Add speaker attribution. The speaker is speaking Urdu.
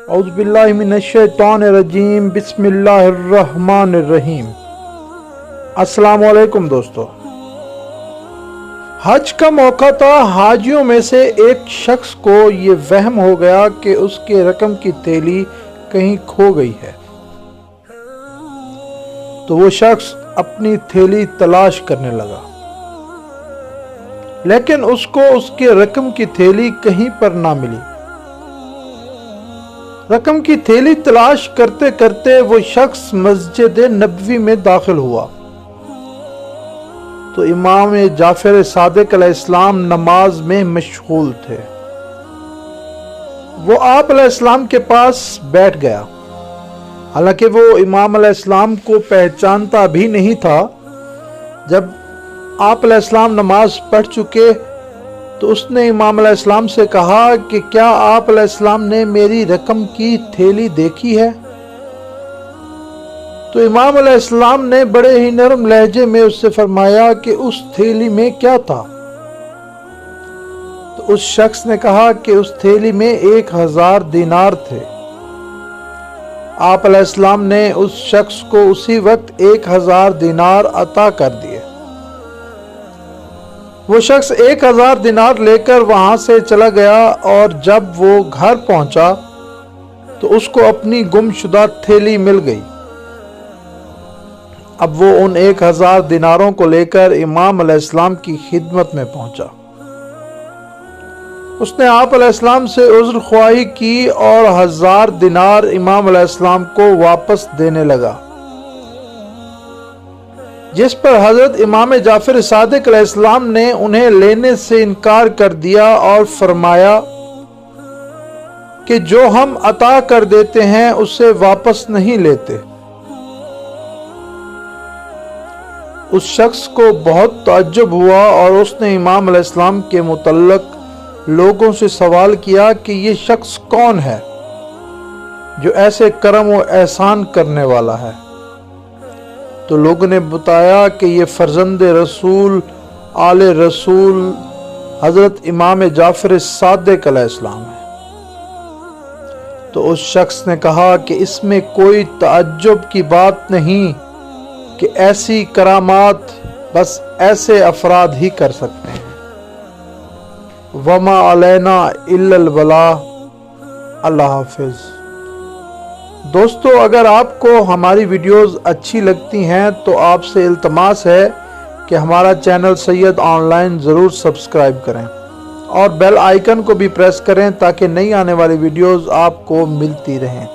Speaker 1: اعوذ باللہ من الشیطان الرجیم، بسم اللہ الرحمن الرحیم۔ السلام علیکم دوستو۔ حج کا موقع تھا۔ حاجیوں میں سے ایک شخص کو یہ وہم ہو گیا کہ اس کے رقم کی تھیلی کہیں کھو گئی ہے، تو وہ شخص اپنی تھیلی تلاش کرنے لگا، لیکن اس کو اس کے رقم کی تھیلی کہیں پر نہ ملی۔ رقم کی تھیلی تلاش کرتے کرتے وہ شخص مسجد نبوی میں داخل ہوا تو امام جعفر صادق علیہ السلام نماز میں مشغول تھے۔ وہ آپ علیہ السلام کے پاس بیٹھ گیا، حالانکہ وہ امام علیہ السلام کو پہچانتا بھی نہیں تھا۔ جب آپ علیہ السلام نماز پڑھ چکے تو اس نے امام علیہ السلام سے کہا کہ کیا آپ علیہ السلام نے میری رقم کی تھیلی دیکھی ہے؟ تو امام علیہ السلام نے بڑے ہی نرم لہجے میں اس سے فرمایا کہ اس تھیلی میں کیا تھا؟ تو اس شخص نے کہا کہ اس تھیلی میں 1000 دینار تھے۔ آپ علیہ السلام نے اس شخص کو اسی وقت 1000 دینار عطا کر دیے۔ وہ شخص 1000 دینار لے کر وہاں سے چلا گیا، اور جب وہ گھر پہنچا تو اس کو اپنی گم شدہ تھیلی مل گئی۔ اب وہ ان 1000 دیناروں کو لے کر امام علیہ السلام کی خدمت میں پہنچا۔ اس نے آپ علیہ السلام سے عذر خواہی کی اور 1000 دینار امام علیہ السلام کو واپس دینے لگا، جس پر حضرت امام جعفر صادق علیہ السلام نے انہیں لینے سے انکار کر دیا اور فرمایا کہ جو ہم عطا کر دیتے ہیں اسے واپس نہیں لیتے۔ اس شخص کو بہت تعجب ہوا اور اس نے امام علیہ السلام کے متعلق لوگوں سے سوال کیا کہ یہ شخص کون ہے جو ایسے کرم و احسان کرنے والا ہے؟ تو لوگوں نے بتایا کہ یہ فرزند رسول آل رسول حضرت امام جعفر صادق علیہ السلام ہے۔ تو اس شخص نے کہا کہ اس میں کوئی تعجب کی بات نہیں کہ ایسی کرامات بس ایسے افراد ہی کر سکتے ہیں۔ وما علینا الا البلاغ۔ اللہ حافظ۔ دوستو، اگر آپ کو ہماری ویڈیوز اچھی لگتی ہیں تو آپ سے التماس ہے کہ ہمارا چینل سید آن لائن ضرور سبسکرائب کریں اور بیل آئیکن کو بھی پریس کریں تاکہ نئی آنے والی ویڈیوز آپ کو ملتی رہیں۔